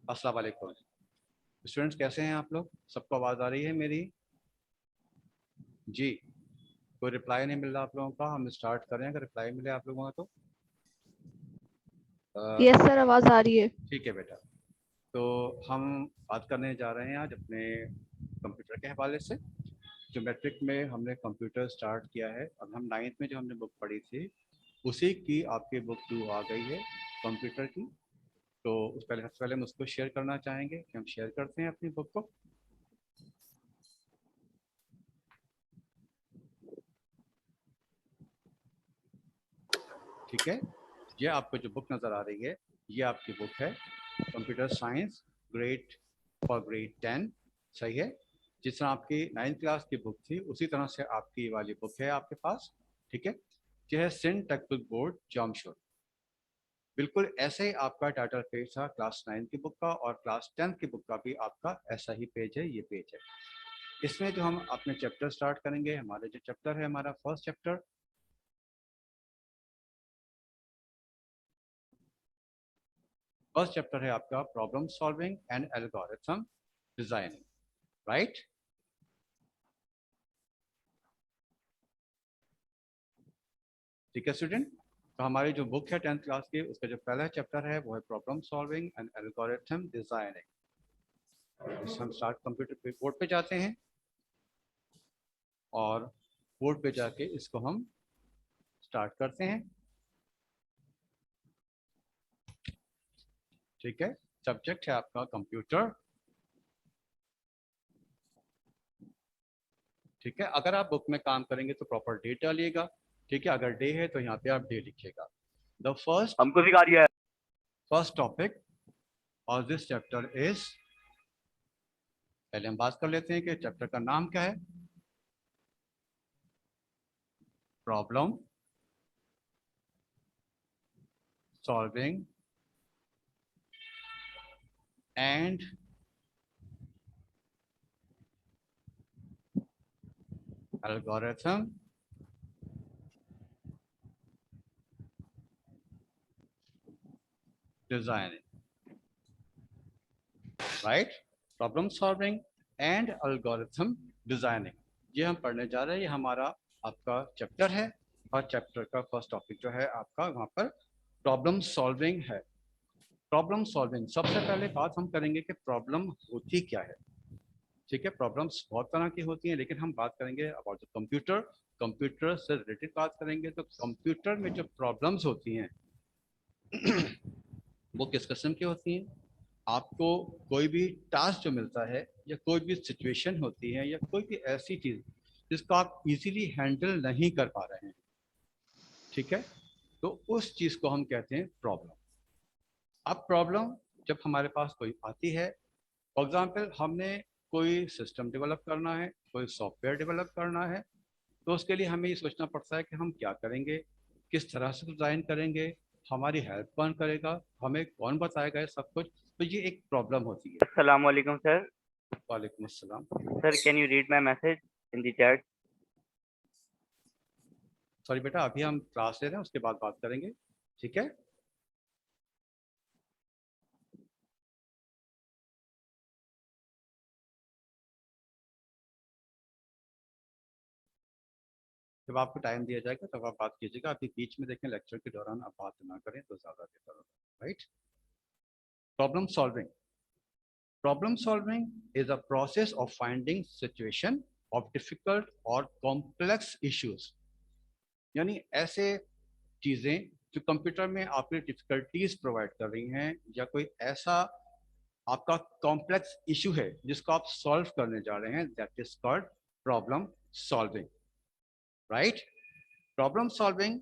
अस्सलाम वालेकुम स्टूडेंट्स, कैसे हैं आप लोग? सबको आवाज़ आ रही है मेरी? जी, कोई रिप्लाई नहीं मिल रहा आप लोगों का। हम स्टार्ट करें, अगर रिप्लाई मिले आप लोगों का तो यस सर, आवाज आ रही है। ठीक है बेटा। तो हम बात करने जा रहे हैं आज अपने कंप्यूटर के हवाले से। जो मैट्रिक में हमने कंप्यूटर स्टार्ट किया है, अब हम 9th में जो हमने बुक पढ़ी थी उसी की आपकी बुक 2 आ गई है कंप्यूटर की। तो उस पहले सबसे पहले हम उसको शेयर करना चाहेंगे कि हम शेयर करते हैं अपनी बुक को। ठीक है, ये आपको जो बुक नज़र आ रही है ये आपकी बुक है computer science grade for grade 10। सही है, जिस तरह आपकी 9th क्लास की बुक थी उसी तरह से आपकी ये वाली बुक है आपके पास। ठीक है, यह है सिंध टेक्स्ट बोर्ड जामशोर। बिल्कुल ऐसे ही आपका टाइटल पेज था क्लास 9 की बुक का, और क्लास 10 की बुक का भी आपका ऐसा ही पेज है, ये पेज है। इसमें जो हम अपने चैप्टर स्टार्ट करेंगे, हमारा जो चैप्टर है, हमारा फर्स्ट चैप्टर है आपका problem solving and algorithm designing. Right, ठीक है स्टूडेंट। तो हमारी जो बुक है 10th क्लास की, उसका जो पहला चैप्टर है वो है problem solving and algorithm designing. हम स्टार्ट कंप्यूटर बोर्ड पे जाते हैं और बोर्ड पे जाके इसको हम स्टार्ट करते हैं। ठीक है, सब्जेक्ट है आपका कंप्यूटर। ठीक है, अगर आप बुक में काम करेंगे तो प्रॉपर डे डालिएगा। ठीक है, अगर डे है तो यहाँ पे आप डे लिखिएगा। द हमको सिखा दिया है। फर्स्ट टॉपिक और दिस चैप्टर इज, पहले हम बात कर लेते हैं कि चैप्टर का नाम क्या है। Problem solving and algorithm designing. Right, problem solving and algorithm designing, ये हम पढ़ने जा रहे हैं। ये हमारा आपका चैप्टर है और चैप्टर का फर्स्ट टॉपिक जो है आपका वहाँ पर प्रॉब्लम सॉल्विंग है। प्रॉब्लम सॉल्विंग, सबसे पहले बात हम करेंगे कि प्रॉब्लम होती क्या है। ठीक है, प्रॉब्लम्स बहुत तरह की होती हैं, लेकिन हम बात करेंगे अबाउट द कंप्यूटर। कंप्यूटर से रिलेटेड बात करेंगे तो कंप्यूटर में जो प्रॉब्लम्स होती हैं वो किस किस्म की होती हैं। आपको कोई भी टास्क जो मिलता है या कोई भी सिचुएशन होती है या कोई भी ऐसी चीज़ जिसको आप इजीली हैंडल नहीं कर पा रहे हैं, ठीक है, तो उस चीज़ को हम कहते हैं प्रॉब्लम। अब प्रॉब्लम जब हमारे पास कोई आती है, फॉर एग्जाम्पल हमने कोई सिस्टम डेवलप करना है, कोई सॉफ्टवेयर डेवलप करना है, तो उसके लिए हमें ये सोचना पड़ता है कि हम क्या करेंगे, किस तरह से डिज़ाइन करेंगे, हमारी हेल्प कौन करेगा, हमें कौन बताएगा, ये सब कुछ। तो ये एक प्रॉब्लम होती है। अस्सलाम वालेकुम सर। वालेकुम अस्सलाम। Sir, can you read my message in the chat? Sorry बेटा, अभी हम क्लास ले रहे हैं, उसके बाद बात करेंगे। ठीक है, जब आपको टाइम दिया जाएगा तब आप बात कीजिएगा। अभी बीच में देखें, लेक्चर के दौरान आप बात ना करें तो ज़्यादा बेहतर होगा। Right, problem solving. Problem solving is a process of finding situation of difficult और कॉम्प्लेक्स इश्यूज, यानी ऐसे चीज़ें जो कंप्यूटर में आपके डिफिकल्टीज प्रोवाइड कर रही हैं, या कोई ऐसा आपका कॉम्प्लेक्स इशू है जिसको आप सॉल्व करने जा रहे हैं, that is called problem solving. Right, problem solving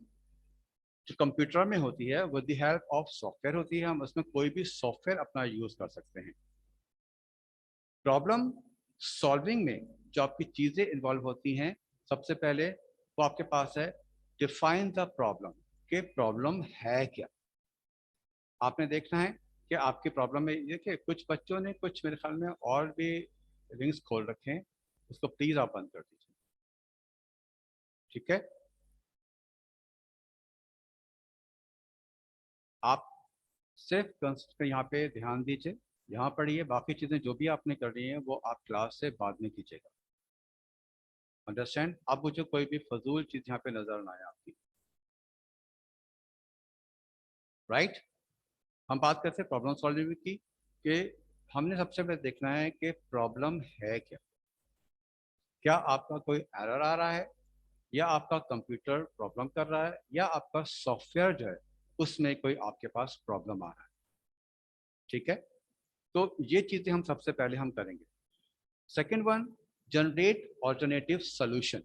जो कंप्यूटर में होती है with the help of software होती है। हम उसमें कोई भी सॉफ्टवेयर अपना यूज कर सकते हैं। प्रॉब्लम सॉल्विंग में जो आपकी चीजें इन्वॉल्व होती हैं, सबसे पहले वो आपके पास है डिफाइन द प्रॉब्लम, कि प्रॉब्लम है क्या। आपने देखना है कि आपकी प्रॉब्लम में, देखिए कुछ बच्चों ने कुछ मेरे ख्याल में और भी रिंग्स खोल रखे हैं, उसको प्लीज आप बंद कर दीजिए। ठीक है, आप सिर्फ यहाँ पे ध्यान दीजिए यहाँ पढ़िए, बाकी चीजें जो भी आपने करनी है वो आप क्लास से बाद में कीजिएगा। अंडरस्टैंड? अब मुझे कोई भी फजूल चीज यहाँ पे नजर ना आए आपकी। राइट? हम बात करते हैं प्रॉब्लम सॉल्विंग की, कि हमने सबसे पहले देखना है कि प्रॉब्लम है क्या। क्या आपका कोई एरर आ रहा है, या आपका कंप्यूटर प्रॉब्लम कर रहा है, या आपका सॉफ्टवेयर जो है उसमें कोई आपके पास प्रॉब्लम आ रहा है। ठीक है, तो ये चीजें हम सबसे पहले हम करेंगे। Second one, generate alternative solution.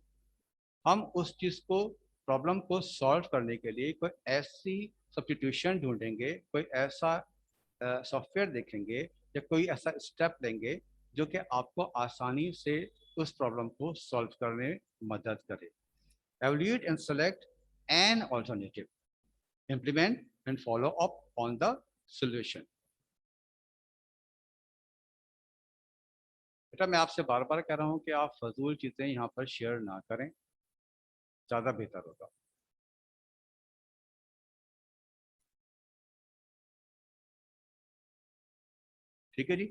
हम उस चीज को, प्रॉब्लम को सॉल्व करने के लिए कोई ऐसी सब्स्टिट्यूशन ढूंढेंगे, कोई ऐसा सॉफ्टवेयर देखेंगे, या कोई ऐसा स्टेप लेंगे जो कि आपको आसानी से उस प्रॉब्लम को सॉल्व करने में मदद करे। Evaluate and select an alternative. Implement and follow up on the solution. बेटा मैं आपसे बार बार कह रहा हूं कि आप फजूल चीजें यहाँ पर शेयर ना करें, ज्यादा बेहतर होगा। ठीक है जी।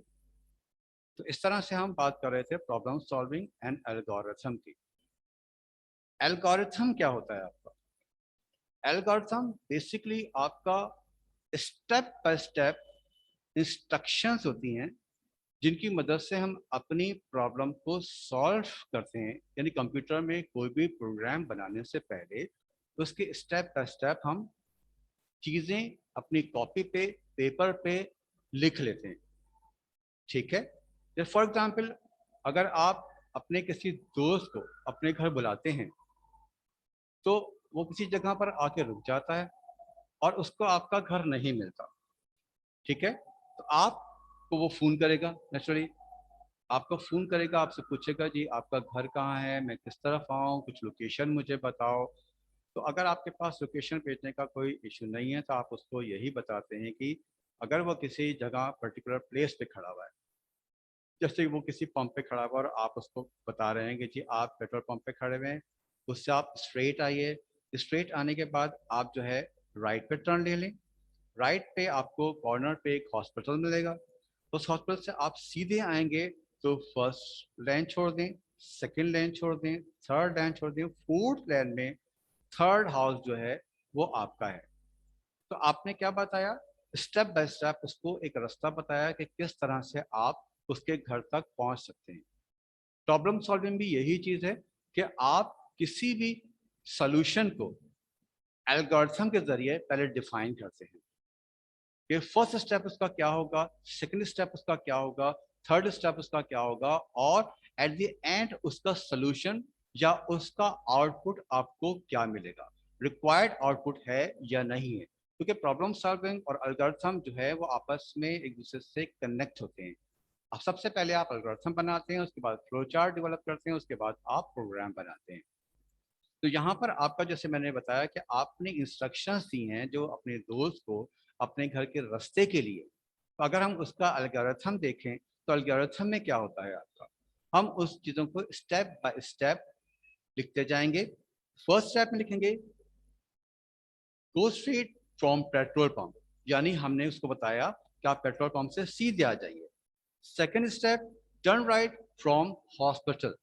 तो इस तरह से हम बात कर रहे थे प्रॉब्लम सॉल्विंग एंड एल्गोरिथम की। एल्गोरिथम क्या होता है आपका? एल्गोरिथम बेसिकली आपका स्टेप बाय स्टेप इंस्ट्रक्शंस होती हैं जिनकी मदद से हम अपनी प्रॉब्लम को सॉल्व करते हैं। यानी कंप्यूटर में कोई भी प्रोग्राम बनाने से पहले उसके स्टेप बाय स्टेप हम चीज़ें अपनी कॉपी पे, पेपर पे लिख लेते हैं। ठीक है, जैसे फॉर एग्जांपल अगर आप अपने किसी दोस्त को अपने घर बुलाते हैं तो वो किसी जगह पर आके रुक जाता है और उसको आपका घर नहीं मिलता। ठीक है, तो आपको वो फ़ोन करेगा, नेचुरली आपको फ़ोन करेगा, आपसे पूछेगा जी आपका घर कहाँ है, मैं किस तरफ आऊँ, कुछ लोकेशन मुझे बताओ। तो अगर आपके पास लोकेशन भेजने का कोई इशू नहीं है तो आप उसको यही बताते हैं कि अगर वो किसी जगह पर्टिकुलर प्लेस पे खड़ा हुआ है, जैसे वो किसी पंप पे खड़ा हुआ है और आप उसको बता रहे हैं कि जी आप पेट्रोल पंप पे खड़े हुए हैं, उससे आप स्ट्रेट आइए। स्ट्रेट आने के बाद आप जो है राइट पे टर्न ले लें। राइट पे आपको कॉर्नर पे एक हॉस्पिटल मिलेगा, उस हॉस्पिटल से आप सीधे आएंगे तो फर्स्ट लाइन छोड़ दें, सेकंड लाइन छोड़ दें, थर्ड लाइन छोड़ दें, फोर्थ लाइन में थर्ड हाउस जो है वो आपका है। तो आपने क्या बताया, स्टेप बाय स्टेप उसको एक रास्ता बताया कि किस तरह से आप उसके घर तक पहुंच सकते हैं। प्रॉब्लम सॉल्विंग भी यही चीज है कि आप किसी भी सॉल्यूशन को एल्गोरिथम के जरिए पहले डिफाइन करते हैं कि फर्स्ट स्टेप उसका क्या होगा, सेकंड स्टेप उसका क्या होगा, थर्ड स्टेप उसका क्या होगा, और एट द एंड उसका सोल्यूशन या उसका आउटपुट आपको क्या मिलेगा, रिक्वायर्ड आउटपुट है या नहीं है। क्योंकि प्रॉब्लम सॉल्विंग और एल्गोरिथम जो है वो आपस में एक दूसरे से कनेक्ट होते हैं। अब सबसे पहले आप एल्गोरिथम बनाते हैं, उसके बाद फ्लो चार्ट डेवलप करते हैं, उसके बाद आप प्रोग्राम बनाते हैं। तो यहाँ पर आपका, जैसे मैंने बताया कि आपने इंस्ट्रक्शंस दी हैं जो अपने दोस्त को अपने घर के रास्ते के लिए। तो अगर हम उसका एल्गोरिथम देखें तो एल्गोरिथम में क्या होता है आपका, हम उस चीज़ों को स्टेप बाय स्टेप लिखते जाएंगे। फर्स्ट स्टेप में लिखेंगे go straight from petrol pump, यानी हमने उसको बताया कि आप पेट्रोल पंप से सीधे आ जाइए। Second step, turn right from hospital,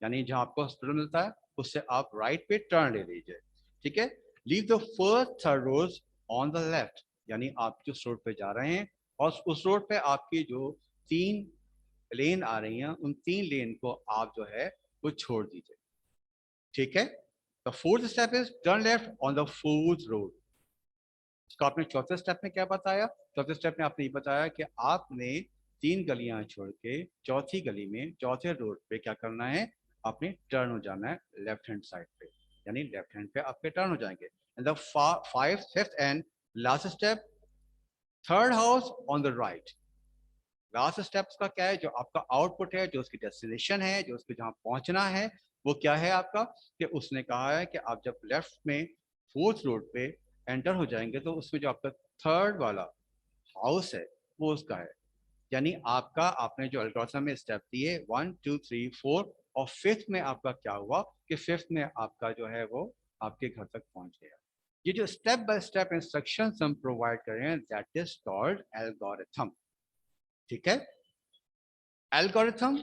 यानी जहां आपको हॉस्पिटल मिलता है उससे आप राइट पे टर्न ले लीजिए। ठीक है, leave the first third rows on the left, यानी आप जिस रोड पे जा रहे हैं और उस रोड पे आपकी जो 3 लेन आ रही हैं उन 3 लेन को आप जो है वो छोड़ दीजिए। ठीक है, the fourth step is turn left on the fourth road. तो आपने चौथे स्टेप में क्या बताया, चौथे स्टेप में आपने ये बताया कि आपने 3 गलियां छोड़ के चौथी गली में चौथे रोड पे क्या करना है, आपने टर्न हो जाना है लेफ्ट हैंड साइड पे, यानी लेफ्ट हैंड पे आपके टर्न हो जाएंगे। And the fifth and last step, third house on the right. Last steps का क्या है, जो आपका आउटपुट है, जो उसकी डेस्टिनेशन है, जो उसको जहां पहुंचना है, वो क्या है आपका, कि उसने कहा है कि आप जब लेफ्ट में फोर्थ रोड पे एंटर हो जाएंगे तो उसमें जो आपका थर्ड वाला हाउस है वो उसका है। यानी आपका, आपने जो एल्गोरिथम में स्टेप दिए 1 2 3 4, और फिफ्थ में आपका क्या हुआ कि फिफ्थ में आपका जो है वो आपके घर तक पहुंच गया। ये जो स्टेप बाय स्टेप इंस्ट्रक्शंस हम प्रोवाइड कर रहे हैं दैट इज कॉल्ड एल्गोरिथम। ठीक है, एल्गोरिथम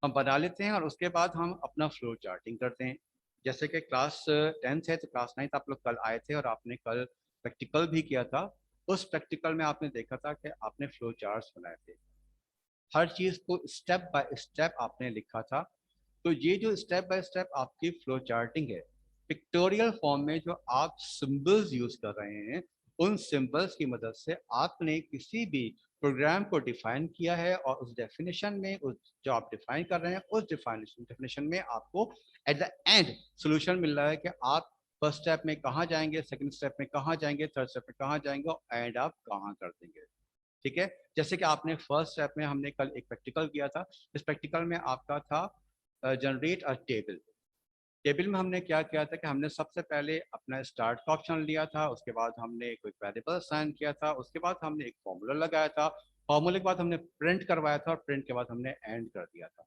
हम बना लेते हैं और उसके बाद हम अपना फ्लो चार्टिंग करते हैं। जैसे कि क्लास 10th है तो क्लास 9th आप लोग कल आए थे और आपने कल प्रैक्टिकल भी किया था। उस प्रैक्टिकल में आपने देखा था कि आपने फ्लो चार्ट्स बनाए थे, हर चीज को स्टेप बाय स्टेप आपने लिखा था। तो ये जो स्टेप बाय स्टेप आपकी फ्लो चार्टिंग है, पिक्टोरियल फॉर्म में जो आप सिंबल्स यूज कर रहे हैं, उन सिंबल्स की मदद से आपने किसी भी प्रोग्राम को डिफाइन किया है और उस डेफिनेशन में, उस जो आप डिफाइन कर रहे हैं उस डेफिनेशन में आपको एट द एंड सॉल्यूशन मिल रहा है कि आप फर्स्ट स्टेप में कहाँ जाएंगे, सेकंड स्टेप में कहाँ जाएंगे, थर्ड स्टेप में कहाँ जाएंगे और एंड आप कहाँ कर देंगे। ठीक है, जैसे कि आपने फर्स्ट स्टेप में, हमने कल एक प्रैक्टिकल किया था, इस प्रैक्टिकल में आपका था जनरेट अ टेबल। टेबल में हमने क्या किया था कि हमने सबसे पहले अपना स्टार्ट का ऑप्शन लिया था, उसके बाद हमने कोई वेरिएबल असाइन किया था, उसके बाद हमने एक फॉर्मूला लगाया था, फॉर्मूले के बाद हमने प्रिंट करवाया था और प्रिंट के बाद हमने एंड कर दिया था।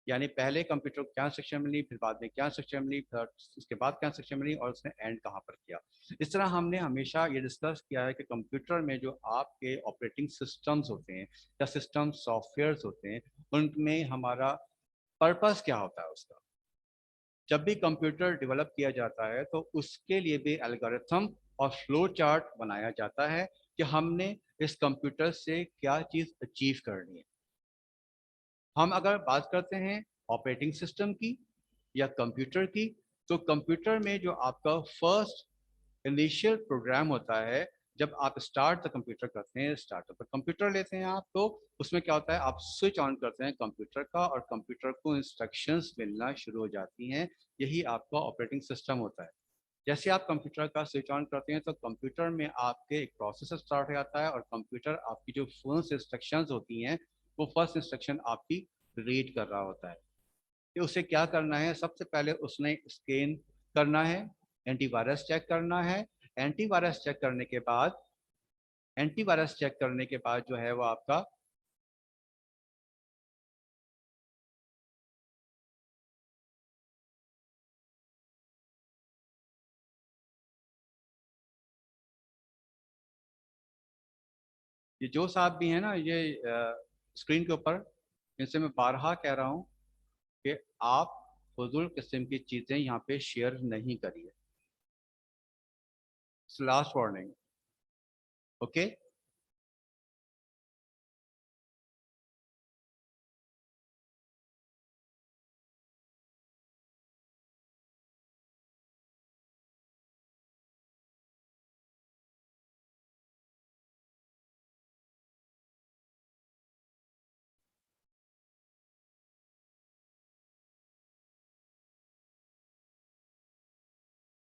यानी पहले कंप्यूटर को क्या इंस्ट्रक्शन मिली, फिर बाद में क्या इंस्ट्रक्शन मिली, फिर उसके बाद क्या इंस्ट्रक्शन मिली और उसने एंड कहाँ पर किया। इस तरह हमने हमेशा ये डिस्कस किया है कि कंप्यूटर में जो आपके ऑपरेटिंग सिस्टम्स होते हैं या सिस्टम सॉफ्टवेयर्स होते हैं, उनमें हमारा पर्पस क्या होता है उसका। जब भी कंप्यूटर डेवलप किया जाता है तो उसके लिए भी एल्गोरिथम और फ्लो चार्ट बनाया जाता है कि हमने इस कंप्यूटर से क्या चीज़ अचीव करनी है। हम अगर बात करते हैं ऑपरेटिंग सिस्टम की या कंप्यूटर की, तो कंप्यूटर में जो आपका फर्स्ट इनिशियल प्रोग्राम होता है, जब आप स्टार्ट द कंप्यूटर करते हैं, स्टार्ट द कंप्यूटर लेते हैं आप, तो उसमें क्या होता है, आप स्विच ऑन करते हैं कंप्यूटर का और कंप्यूटर को इंस्ट्रक्शंस मिलना शुरू हो जाती हैं। यही आपका ऑपरेटिंग सिस्टम होता है। जैसे आप कंप्यूटर का स्विच ऑन करते हैं तो कंप्यूटर में आपके एक प्रोसेसर स्टार्ट हो जाता है और कंप्यूटर आपकी जो फर्स्ट इंस्ट्रक्शंस होती हैं, वो फर्स्ट इंस्ट्रक्शन आपकी रीड कर रहा होता है कि उसे क्या करना है। सबसे पहले उसने स्कैन करना है, एंटीवायरस चेक करना है। एंटीवायरस चेक करने के बाद, एंटीवायरस चेक करने के बाद जो है वो आपका ये जो साहब भी है ना, ये स्क्रीन के ऊपर, इनसे मैं बारहा कह रहा हूँ कि आप फजूल किस्म की चीज़ें यहाँ पे शेयर नहीं करिए। Last warning, okay.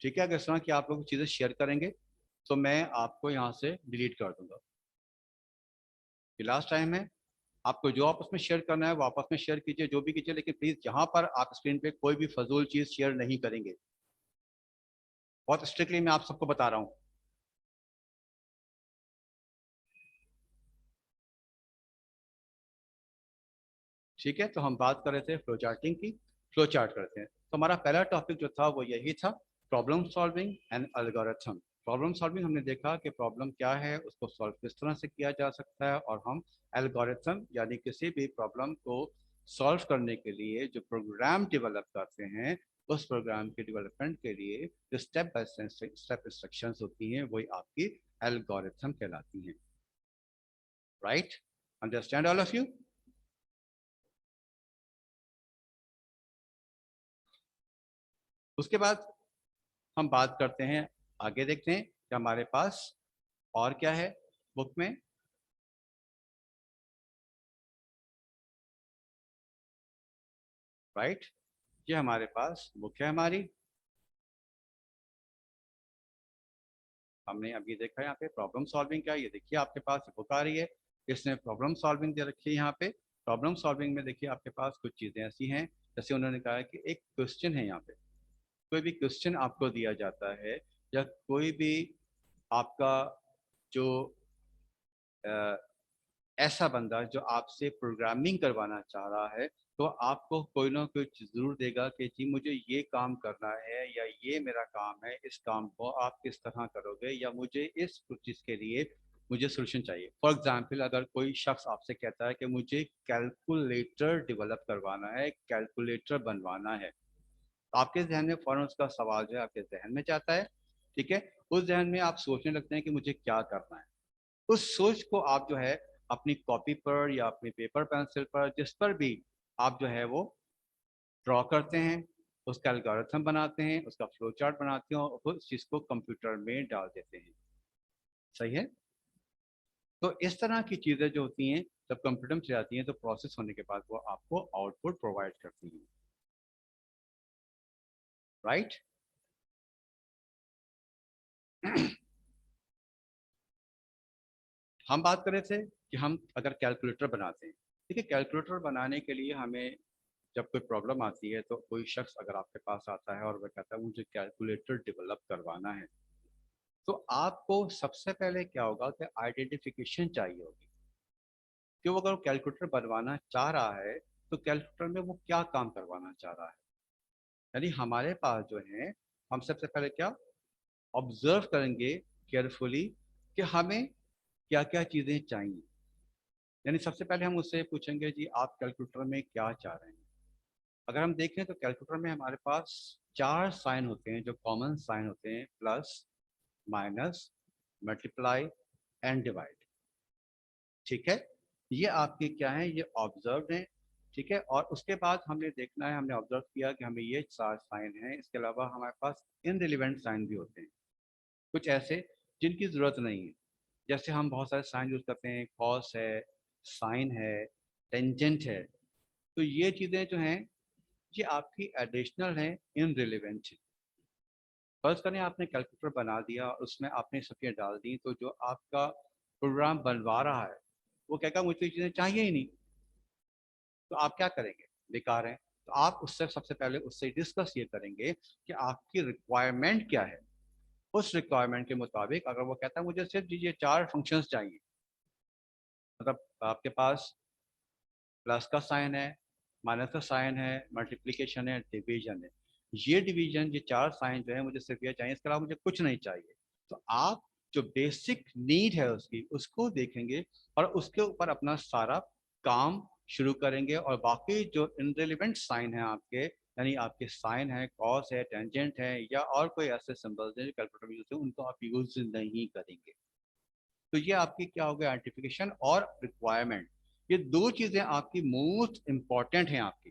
ठीक है, अगर इस तरह की आप लोग चीज़ें शेयर करेंगे तो मैं आपको यहाँ से डिलीट कर दूंगा। ये लास्ट टाइम है, आपको जो आपस में शेयर करना है वो आपस में शेयर कीजिए, जो भी कीजिए, लेकिन प्लीज़ यहाँ पर आप स्क्रीन पे कोई भी फजूल चीज़ शेयर नहीं करेंगे। बहुत स्ट्रिक्टली मैं आप सबको बता रहा हूँ। ठीक है, तो हम बात कर रहे थे फ्लो चार्टिंग की। फ्लो चार्ट करते हैं, तो हमारा पहला टॉपिक जो था वो यही था, problem solving and algorithm. Problem solving हमने देखा कि प्रॉब्लम क्या है, उसको सॉल्व किस तरह से किया जा सकता है, और हम एल्गोरिथम यानी किसी भी प्रॉब्लम को सॉल्व करने के लिए जो प्रोग्राम डेवलप करते हैं, उस प्रोग्राम के डेवलपमेंट के लिए जो स्टेप बाय स्टेप इंस्ट्रक्शंस होती हैं वही आपकी एल्गोरिथम कहलाती हैं। Right, understand all of you. उसके बाद हम बात करते हैं, आगे देखते हैं कि हमारे पास और क्या है बुक में। राइट, ये हमारे पास बुक है हमारी। हमने अभी देखा यहाँ पे प्रॉब्लम सॉल्विंग क्या है, ये देखिए आपके पास बुक आ रही है, इसने प्रॉब्लम सॉल्विंग दे रखी है यहाँ पे। प्रॉब्लम सॉल्विंग में देखिए आपके पास कुछ चीज़ें ऐसी हैं, जैसे उन्होंने कहा है कि एक क्वेश्चन है यहाँ पे, कोई भी क्वेश्चन आपको दिया जाता है या कोई भी आपका जो ऐसा बंदा जो आपसे प्रोग्रामिंग करवाना चाह रहा है, तो आपको कोई ना कोई चीज़ जरूर देगा कि जी मुझे ये काम करना है या ये मेरा काम है, इस काम को आप किस तरह करोगे, या मुझे इस चीज़ के लिए मुझे सोल्यूशन चाहिए। फॉर एग्जाम्पल, अगर कोई शख्स आपसे कहता है कि मुझे कैलकुलेटर डेवलप करवाना है, कैलकुलेटर बनवाना है, तो आपके जहन में फौरन उसका सवाल जो है आपके जहन में जाता है। ठीक है, उस जहन में आप सोचने लगते हैं कि मुझे क्या करना है। उस सोच को आप जो है अपनी कॉपी पर या अपने पेपर पेंसिल पर, जिस पर भी आप जो है वो ड्रॉ करते हैं, उसका एल्गोरिथम बनाते हैं, उसका फ्लो चार्ट बनाते हैं और उस चीज़ को कंप्यूटर में डाल देते हैं। सही है। तो इस तरह की चीज़ें जो होती हैं जब कंप्यूटर में चली जाती हैं तो प्रोसेस होने के बाद वो आपको आउटपुट प्रोवाइड करती हैं। राइट। हम बात कर रहे थे कि हम अगर कैलकुलेटर बनाते हैं। ठीक है, कैलकुलेटर बनाने के लिए हमें जब कोई प्रॉब्लम आती है तो कोई शख्स अगर आपके पास आता है और वह कहता है मुझे कैलकुलेटर डेवलप करवाना है, तो आपको सबसे पहले क्या होगा कि आइडेंटिफिकेशन चाहिए होगी कि वो अगर कैलकुलेटर बनवाना चाह रहा है तो कैलकुलेटर में वो क्या काम करवाना चाह रहा है। यानी हमारे पास जो है, हम सबसे पहले क्या ऑब्जर्व करेंगे केयरफुली कि हमें क्या क्या चीज़ें चाहिए। यानी सबसे पहले हम उससे पूछेंगे जी आप कैलकुलेटर में क्या चाह रहे हैं। अगर हम देखें तो कैलकुलेटर में हमारे पास चार साइन होते हैं जो कॉमन साइन होते हैं, plus, minus, multiply and divide. ठीक है, ये आपके क्या है, ये ऑब्जर्व हैं। ठीक है, और उसके बाद हमने देखना है, हमने ऑब्जर्व किया कि हमें ये चार साइन हैं, इसके अलावा हमारे पास इनरिलेवेंट साइन भी होते हैं, कुछ ऐसे जिनकी ज़रूरत नहीं है। जैसे हम बहुत सारे साइन यूज़ करते हैं, कॉस है, साइन है, टेंजेंट है। तो ये चीज़ें जो हैं ये आपकी एडिशनल हैं, इनरिलेवेंट है। फर्ज करें आपने कैलकुलेटर बना दिया और उसमें आपने सब चीज़ें डाल दी, तो जो आपका प्रोग्राम बनवा रहा है वो कहेगा मुझे ये चीज़ें चाहिए ही नहीं। तो आप क्या करेंगे, बेकार है। तो आप उससे सबसे पहले उससे डिस्कस ये करेंगे कि आपकी रिक्वायरमेंट क्या है। उस रिक्वायरमेंट के मुताबिक अगर वो कहता है मुझे सिर्फ ये चार फंक्शंस चाहिए, मतलब आपके पास प्लस का साइन है, माइनस का साइन है, मल्टीप्लिकेशन है, डिवीजन है, ये डिवीजन, ये चार साइन जो है मुझे सिर्फ ये चाहिए, इसके अलावा मुझे कुछ नहीं चाहिए। तो आप जो बेसिक नीड है उसकी, उसको देखेंगे और उसके ऊपर अपना सारा काम शुरू करेंगे। और बाकी जो इनरिलेवेंट साइन है आपके, यानी आपके साइन है, कॉस है, टेंजेंट है, या और कोई ऐसे सिंबल्स हैं जो कैलकुलेटर में यूज है, उनको आप यूज नहीं करेंगे। तो ये आपकी क्या हो गया, आइडेंटिफिकेशन और रिक्वायरमेंट। ये दो चीजें आपकी मोस्ट इंपॉर्टेंट हैं आपकी।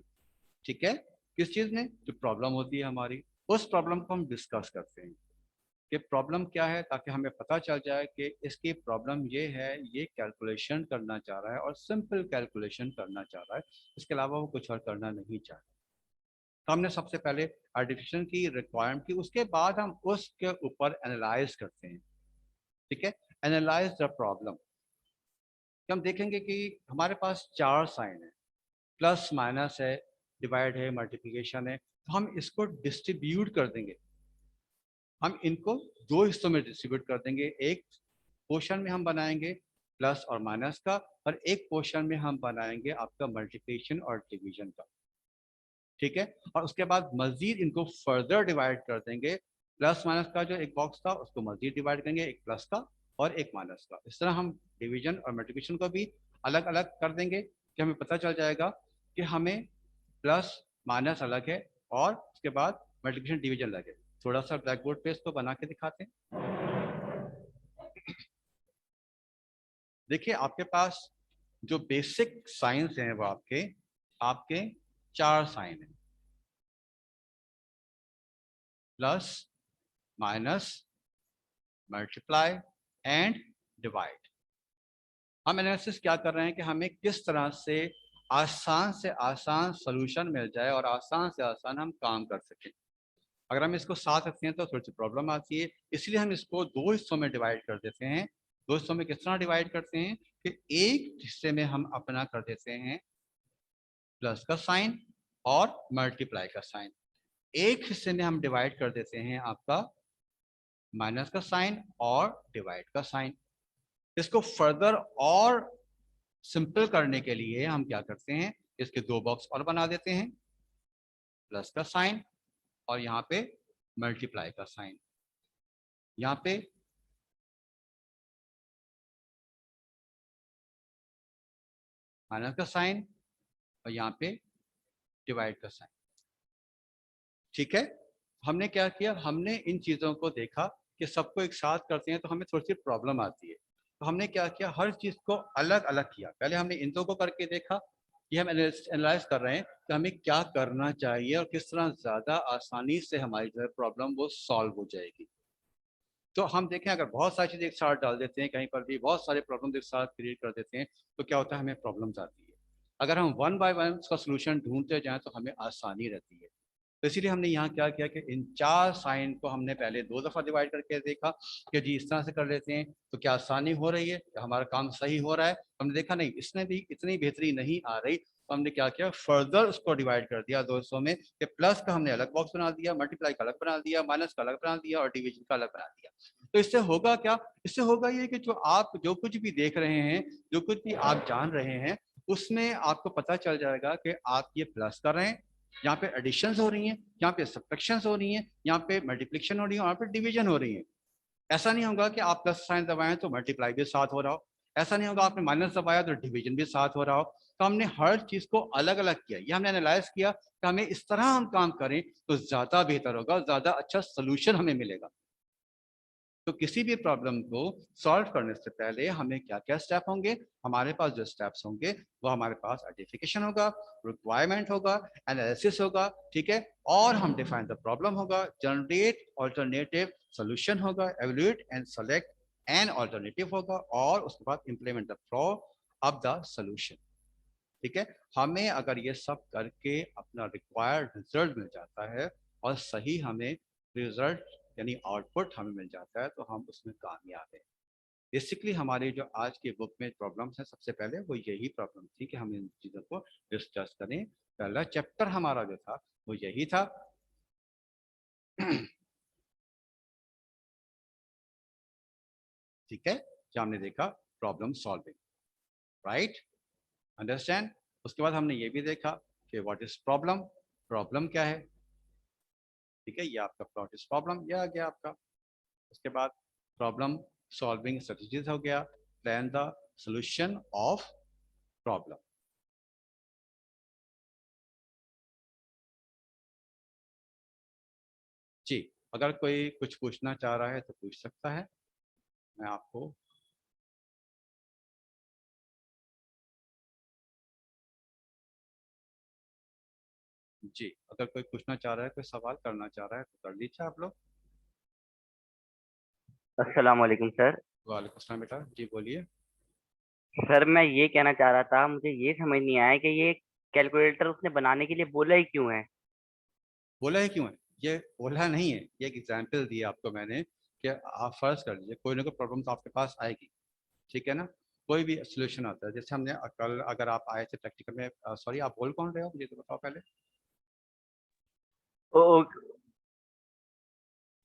ठीक है, किस चीज में, जो प्रॉब्लम होती है हमारी, उस प्रॉब्लम को हम डिस्कस करते हैं कि प्रॉब्लम क्या है, ताकि हमें पता चल जाए कि इसकी प्रॉब्लम ये है, ये कैलकुलेशन करना चाह रहा है और सिंपल कैलकुलेशन करना चाह रहा है, इसके अलावा वो कुछ और करना नहीं चाह रहा। तो हमने सबसे पहले आइडेंटिफिकेशन की, रिक्वायरमेंट की, उसके बाद हम उसके ऊपर एनालाइज करते हैं। ठीक है, एनालाइज द प्रॉब्लम। हम देखेंगे कि हमारे पास चार साइन है, प्लस माइनस है, डिवाइड है, मल्टीप्लिकेशन है, तो हम इसको डिस्ट्रीब्यूट कर देंगे। हम इनको दो हिस्सों में डिस्ट्रीब्यूट कर देंगे। एक पोर्शन में हम बनाएंगे प्लस और माइनस का, और एक पोर्शन में हम बनाएंगे आपका मल्टीप्लिकेशन और डिवीजन का। ठीक है, और उसके बाद मजीद इनको फर्दर डिवाइड कर देंगे। प्लस माइनस का जो एक बॉक्स था उसको मजीद डिवाइड करेंगे, एक प्लस का और एक माइनस का। इस तरह हम डिवीजन और मल्टीप्लिकेशन को भी अलग अलग कर देंगे कि हमें पता चल जाएगा कि हमें प्लस माइनस अलग है और उसके बाद मल्टीप्लिकेशन डिवीजन अलग है। थोड़ा सा ब्लैक बोर्ड पे इसको बना के दिखाते हैं। देखिए आपके पास जो बेसिक साइंस हैं वो आपके आपके चार साइन हैं, plus, minus, multiply and divide. हम एनालिसिस क्या कर रहे हैं कि हमें किस तरह से आसान सोल्यूशन मिल जाए और आसान से आसान हम काम कर सकें। अगर हम इसको साथ रखते हैं तो थोड़ी सी प्रॉब्लम आती है, इसलिए हम इसको दो हिस्सों में डिवाइड कर देते हैं। दो हिस्सों में किस तरह डिवाइड करते हैं कि एक हिस्से में हम अपना कर देते हैं प्लस का साइन और मल्टीप्लाई का साइन, एक हिस्से में हम डिवाइड कर देते हैं आपका माइनस का साइन और डिवाइड का साइन। इसको फर्दर और सिंपल करने के लिए हम क्या करते हैं, इसके दो बॉक्स और बना देते हैं, प्लस का साइन और यहाँ पे मल्टीप्लाई का साइन। यहाँ पे माइनस का साइन और यहाँ पे डिवाइड का साइन। ठीक है, हमने क्या किया, हमने इन चीज़ों को देखा कि सबको एक साथ करते हैं तो हमें थोड़ी सी प्रॉब्लम आती है। तो हमने क्या किया, हर चीज़ को अलग अलग किया। पहले हमने इन दो को करके देखा, ये हम एनालाइज कर रहे हैं कि हमें क्या करना चाहिए और किस तरह ज़्यादा आसानी से हमारी जो है प्रॉब्लम वो सॉल्व हो जाएगी। तो हम देखें, अगर बहुत सारी चीज़ें एक साथ डाल देते हैं कहीं पर भी, बहुत सारे प्रॉब्लम एक साथ क्रिएट कर देते हैं, तो क्या होता है, हमें प्रॉब्लम्स आती है। अगर हम वन बाय वन उसका सोल्यूशन ढूंढते जाएं तो हमें आसानी रहती है। तो इसीलिए हमने यहाँ क्या किया कि इन चार साइन को हमने पहले 2 दफ़ा डिवाइड करके देखा कि जी इस तरह से कर लेते हैं तो क्या आसानी हो रही है, क्या हमारा काम सही हो रहा है। तो हमने देखा नहीं, इसमें भी इतनी बेहतरी नहीं आ रही, तो हमने क्या किया, फर्दर उसको डिवाइड कर दिया 200 में, कि प्लस का हमने अलग बॉक्स बना दिया, मल्टीप्लाई का अलग बना दिया, माइनस का अलग बना दिया और डिवीजन का अलग बना दिया। तो इससे होगा क्या, इससे होगा ये कि जो आप जो कुछ भी देख रहे हैं, जो कुछ भी आप जान रहे हैं, उसमें आपको पता चल जाएगा कि आप ये प्लस कर रहे हैं, यहाँ पे एडिशंस हो रही हैं, यहाँ पे सब्ट्रैक्शंस हो रही हैं, यहाँ पे मल्टीप्लिकेशन हो रही है, यहाँ पे डिवीजन हो रही है। ऐसा नहीं होगा कि आप प्लस साइन दबाएं तो मल्टीप्लाई भी साथ हो रहा हो, ऐसा नहीं होगा आपने माइनस दबाया तो डिवीजन भी साथ हो रहा हो। तो हमने हर चीज को अलग अलग किया, ये हमने एनालाइज किया कि हमें इस तरह हम काम करें तो ज्यादा बेहतर होगा, ज्यादा अच्छा सोल्यूशन हमें मिलेगा। तो किसी भी प्रॉब्लम को सॉल्व करने से पहले हमें क्या क्या स्टेप होंगे, हमारे पास जो स्टेप्स होंगे वो हमारे पास आइडेंटिफिकेशन होगा, रिक्वायरमेंट होगा, एनालिसिस होगा, ठीक है, और हम डिफाइन द प्रॉब्लम होगा, जनरेट ऑल्टरनेटिव सोल्यूशन होगा, evaluate and select an alternative होगा, और उसके बाद implement the flow of the solution. ठीक है, हमें अगर ये सब करके अपना रिक्वायर्ड रिजल्ट मिल जाता है और सही हमें रिजल्ट यानी आउटपुट हमें मिल जाता है, तो हम उसमें कामयाब हैं। बेसिकली हमारी जो आज की बुक में प्रॉब्लम्स हैं, सबसे पहले वो यही प्रॉब्लम थी कि हम इन चीज़ों को डिस्कस करें। पहला चैप्टर हमारा जो था वो यही था। ठीक है, जो हमने देखा प्रॉब्लम सॉल्विंग, राइट, अंडरस्टैंड। उसके बाद हमने ये भी देखा कि व्हाट इज प्रॉब्लम, प्रॉब्लम क्या है। ठीक है, ये आपका प्लॉट इज प्रॉब्लम, ये आ गया आपका। उसके बाद प्रॉब्लम सॉल्विंग स्ट्रेटजीज हो गया, plan the solution of problem. जी, अगर कोई कुछ पूछना चाह रहा है तो पूछ सकता है, मैं आपको। जी, अगर कोई पूछना चाह रहा है, कोई सवाल करना चाह रहा है तो कर लीजिए आप लोग। अस्सलाम वालेकुम सर। वालेकुम अस्सलाम बेटा, जी बोलिए। सर मैं ये कहना चाह रहा था, मुझे ये समझ नहीं आया कि ये कैलकुलेटर उसने बनाने के लिए बोला ही क्यों है। बोला है क्यों है, ये बोला नहीं है, ये एक एग्जाम्पल दिया आपको मैंने कि आप फर्ज कर लीजिए कोई ना कोई प्रॉब्लम तो आपके पास आएगी। ठीक है ना, कोई भी सोल्यूशन आता है, जैसे हमने कल अगर आप आए थे प्रैक्टिकल में, सॉरी आप बोल कौन रहे हो मुझे तो बताओ पहले। ओ, ओ,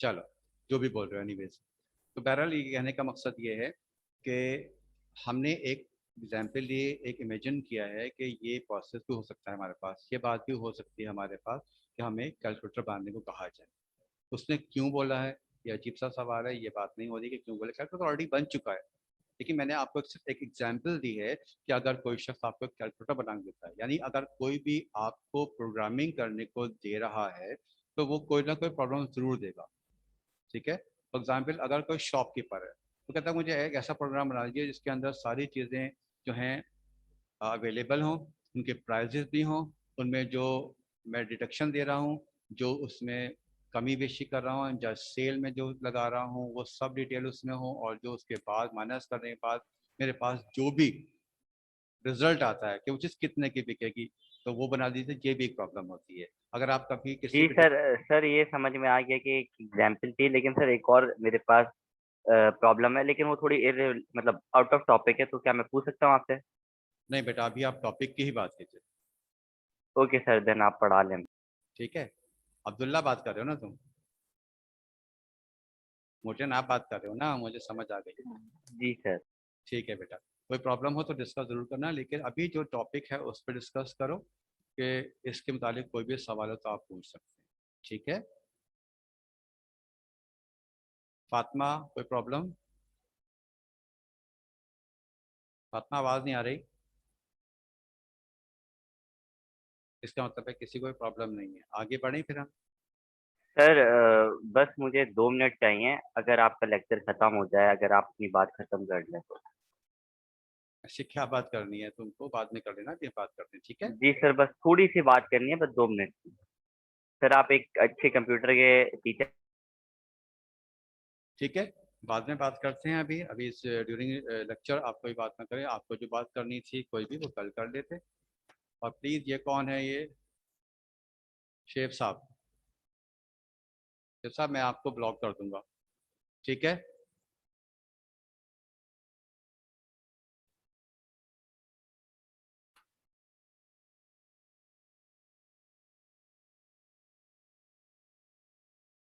चलो, जो भी बोल रहे हो एनीवेज। तो बहरहाल ये कहने का मकसद ये है कि हमने एक एग्जाम्पल लिए, एक इमेजिन किया है कि ये प्रोसेस भी हो सकता है हमारे पास, ये बात भी हो सकती है हमारे पास कि हमें कैलकुलेटर बनाने को कहा जाए। उसने क्यों बोला है, ये अजीब सा सवाल है, ये बात नहीं हो रही कि क्यों बोले, कैलकुलेटर ऑलरेडी बन चुका है। लेकिन मैंने आपको सिर्फ एक एग्जाम्पल दी है कि अगर कोई शख्स आपको कैलकुलेटर बना के देता है, यानी अगर कोई भी आपको प्रोग्रामिंग करने को दे रहा है तो वो कोई ना कोई प्रॉब्लम जरूर देगा। ठीक है, फॉर एग्जाम्पल अगर कोई शॉपकीपर है तो कहता है मुझे एक ऐसा प्रोग्राम बना दीजिए जिसके अंदर सारी चीज़ें जो हैं अवेलेबल हों, उनके प्राइजेस भी हों, उनमें जो मैं डिडक्शन दे रहा हूँ, जो उसमें कमी बेशी कर रहा हूँ, या सेल में जो लगा रहा हूँ वो सब डिटेल उसमें हो, और जो उसके बाद माइनस करने के बाद मेरे पास जो भी रिजल्ट आता है कि वो चीज़ कितने की बिकेगी, तो वो बना दीजिए। ये भी एक प्रॉब्लम होती है अगर आप कभी किसी जी भी सर। सर ये समझ में आ गया कि एक एग्जाम्पल थी, लेकिन सर एक और मेरे पास प्रॉब्लम है, लेकिन वो थोड़ी मतलब आउट ऑफ टॉपिक है, तो क्या मैं पूछ सकता हूँ आपसे? नहीं बेटा, अभी आप टॉपिक की ही बात कीजिए। ओके सर, देन आप पढ़ा लें। ठीक है, अब्दुल्ला बात कर रहे हो ना तुम, मोटेन आप बात कर रहे हो ना, मुझे समझ आ गई। जी सर। ठीक है बेटा, कोई प्रॉब्लम हो तो डिस्कस जरूर करना, लेकिन अभी जो टॉपिक है उस पर डिस्कस करो कि इसके मुतालिक कोई भी सवाल हो तो आप पूछ सकते हैं। ठीक है, फातिमा कोई प्रॉब्लम? फातिमा आवाज़ नहीं आ रही। इसका मतलब है किसी को कोई प्रॉब्लम नहीं है। आगे बढ़ें फिर हम। सर बस मुझे 2 मिनट चाहिए, अगर आपका लेक्चर खत्म हो जाए, अगर आप अपनी बात खत्म कर लें तो। ऐसी क्या बात करनी है तुमको, बाद में कर लेना, फिर बात करते हैं, ठीक है? जी सर, बस थोड़ी सी बात करनी है, बस 2 मिनट की। सर आप एक अच्छे कंप्यूटर के टीचर। ठीक है, बाद में बात करते हैं। अभी अभी इस ड्यूरिंग लेक्चर आप कोई बात ना करें। आपको जो बात करनी थी कोई भी, वो कल कर लेते। और प्लीज, ये कौन है? ये शेफ साहब। शेफ साहब, मैं आपको ब्लॉक कर दूंगा, ठीक है?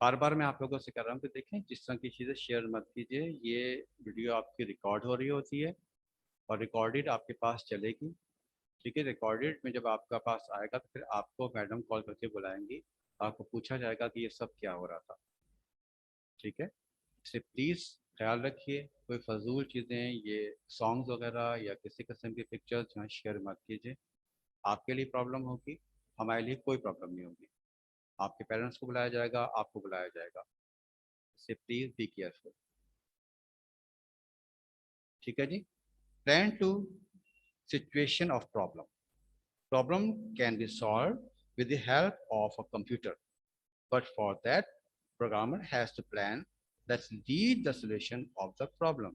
बार बार मैं आप लोगों से कह रहा हूँ कि देखें, जिस तरह की चीज़ें शेयर मत कीजिए। ये वीडियो आपकी रिकॉर्ड हो रही होती है और रिकॉर्डेड आपके पास चलेगी, ठीक है? रिकॉर्डेड में जब आपका पास आएगा तो फिर आपको मैडम कॉल करके बुलाएंगी, आपको पूछा जाएगा कि ये सब क्या हो रहा था, ठीक है? इससे प्लीज़ ख्याल रखिए, कोई फजूल चीज़ें, ये सॉन्ग्स वगैरह या किसी किस्म की पिक्चर्स जो हैं शेयर मत कीजिए। आपके लिए प्रॉब्लम होगी, हमारे लिए कोई प्रॉब्लम नहीं होगी। आपके पेरेंट्स को बुलाया जाएगा, आपको बुलाया जाएगा। इससे प्लीज़ बी केयरफुल, ठीक है जी? Plan to situation of problem. Problem can be solve with the help of a computer, but for that programmer has to plan that lead the solution of the problem,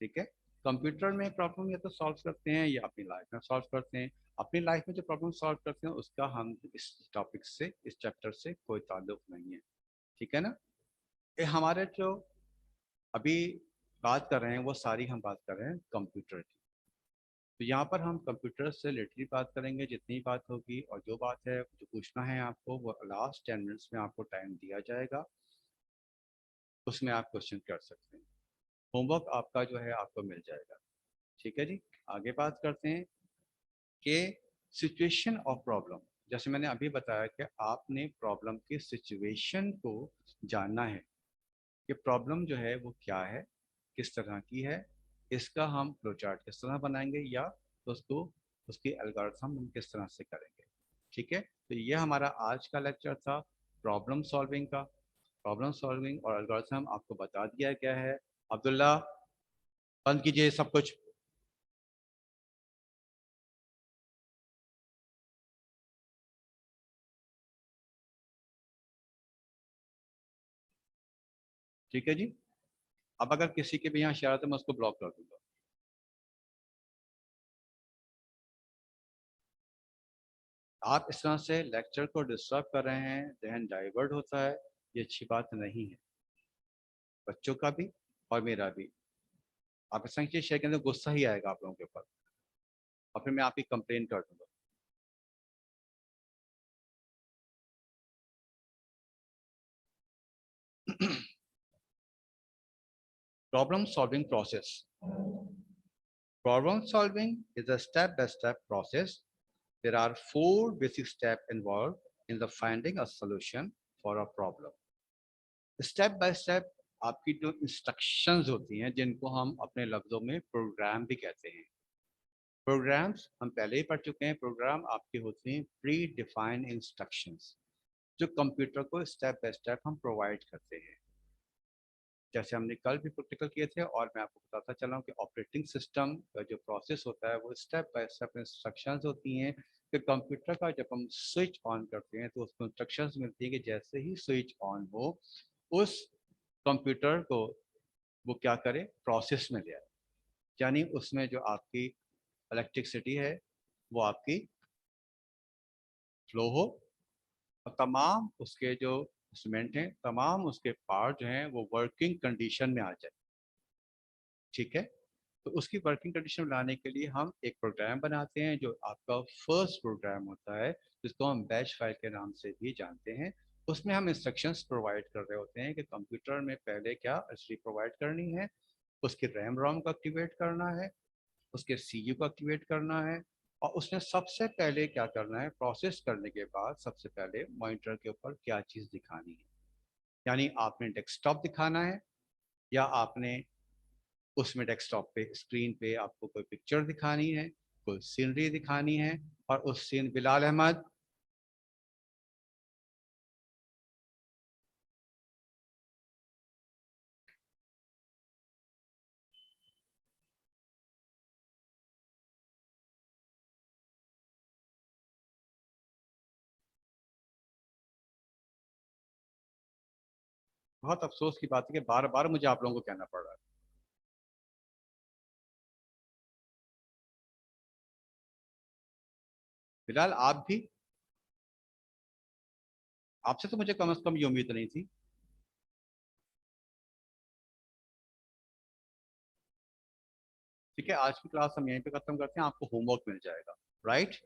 ठीक है? Computer में problem या तो solve करते हैं या अपनी life में सॉल्व करते हैं। अपनी लाइफ में जो प्रॉब्लम सॉल्व करते हैं उसका हम इस टॉपिक से, इस चैप्टर से कोई ताल्लुक नहीं है, ठीक है ना? ये हमारे जो अभी बात कर रहे हैं वो सारी हम बात कर रहे हैं कंप्यूटर की। तो यहाँ पर हम कंप्यूटर से रिलेटेड बात करेंगे जितनी बात होगी, और जो बात है जो पूछना है आपको वो लास्ट 10 मिनट्स में आपको टाइम दिया जाएगा, उसमें आप क्वेश्चन कर सकते हैं। होमवर्क आपका जो है आपको मिल जाएगा, ठीक है जी? आगे बात करते हैं कि सिचुएशन ऑफ प्रॉब्लम। जैसे मैंने अभी बताया कि आपने प्रॉब्लम की सिचुएशन को जानना है कि प्रॉब्लम जो है वो क्या है, किस तरह की है, इसका हम फ्लो चार्ट किस तरह बनाएंगे, या उसको उसकी एल्गोरिथम हम किस तरह से करेंगे, ठीक है? तो ये हमारा आज का लेक्चर था प्रॉब्लम सॉल्विंग का। प्रॉब्लम सॉल्विंग और एल्गोरिथम आपको बता दिया गया है। अब्दुल्ला, बंद कीजिए सब कुछ। ठीक है जी? अब अगर किसी के भी यहाँ शरारत है मैं उसको ब्लॉक कर दूंगा। आप इस तरह से लेक्चर को डिस्टर्ब कर रहे हैं, जहन डाइवर्ट होता है, ये अच्छी बात नहीं है, बच्चों का भी और मेरा भी। आप इस तरह की चीज शेयर करें तो गुस्सा ही आएगा आप लोगों के ऊपर, और फिर मैं आपकी कंप्लेन कर दूंगा। Problem solving process. Problem solving is a step-by-step process. There are 4 basic steps involved in the finding a solution for a problem. Step by step आपकी जो इंस्ट्रक्शंस होती हैं, जिनको हम अपने लफ्जों में प्रोग्राम भी कहते हैं। प्रोग्राम्स हम पहले ही पढ़ चुके हैं। प्रोग्राम आपके होते हैं प्री डिफाइंड इंस्ट्रक्शंस, जो कंप्यूटर को स्टेप बाय स्टेप हम प्रोवाइड करते हैं। जैसे हमने कल भी प्रैक्टिकल किए थे, और मैं आपको बताता चला हूँ कि ऑपरेटिंग सिस्टम का जो प्रोसेस होता है वो स्टेप बाय स्टेप इंस्ट्रक्शंस होती हैं कि कंप्यूटर का जब हम स्विच ऑन करते हैं तो उसको इंस्ट्रक्शंस मिलती है कि जैसे ही स्विच ऑन हो, उस कंप्यूटर को वो क्या करे, प्रोसेस में ले आए। यानी उसमें जो आपकी इलेक्ट्रिसिटी है वो आपकी फ्लो हो, और तमाम उसके जो इंस्ट्रूमेंट हैं, तमाम उसके पार्ट जो हैं वो वर्किंग कंडीशन में आ जाए, ठीक है? तो उसकी वर्किंग कंडीशन में लाने के लिए हम एक प्रोग्राम बनाते हैं, जो आपका फर्स्ट प्रोग्राम होता है, जिसको हम बैच फाइल के नाम से भी जानते हैं। उसमें हम इंस्ट्रक्शंस प्रोवाइड कर रहे होते हैं कि कंप्यूटर में पहले क्या एचडी प्रोवाइड करनी है, उसके रैम रोम को एक्टिवेट करना है, उसके सीयू को एक्टिवेट करना है, और उसने सबसे पहले क्या करना है, प्रोसेस करने के बाद सबसे पहले मॉनिटर के ऊपर क्या चीज़ दिखानी है। यानी आपने डेस्कटॉप दिखाना है, या आपने उसमें डेस्कटॉप पे स्क्रीन पे आपको कोई पिक्चर दिखानी है, आपको सीनरी दिखानी है और उस सीन बिलाल अहमद, बहुत अफसोस की बात है कि बार बार मुझे आप लोगों को कहना पड़ रहा है। बिलाल आप भी, आपसे तो मुझे कम से कम ये उम्मीद नहीं थी। ठीक है, आज की क्लास हम यहीं पे खत्म करते हैं, आपको होमवर्क मिल जाएगा, राइट।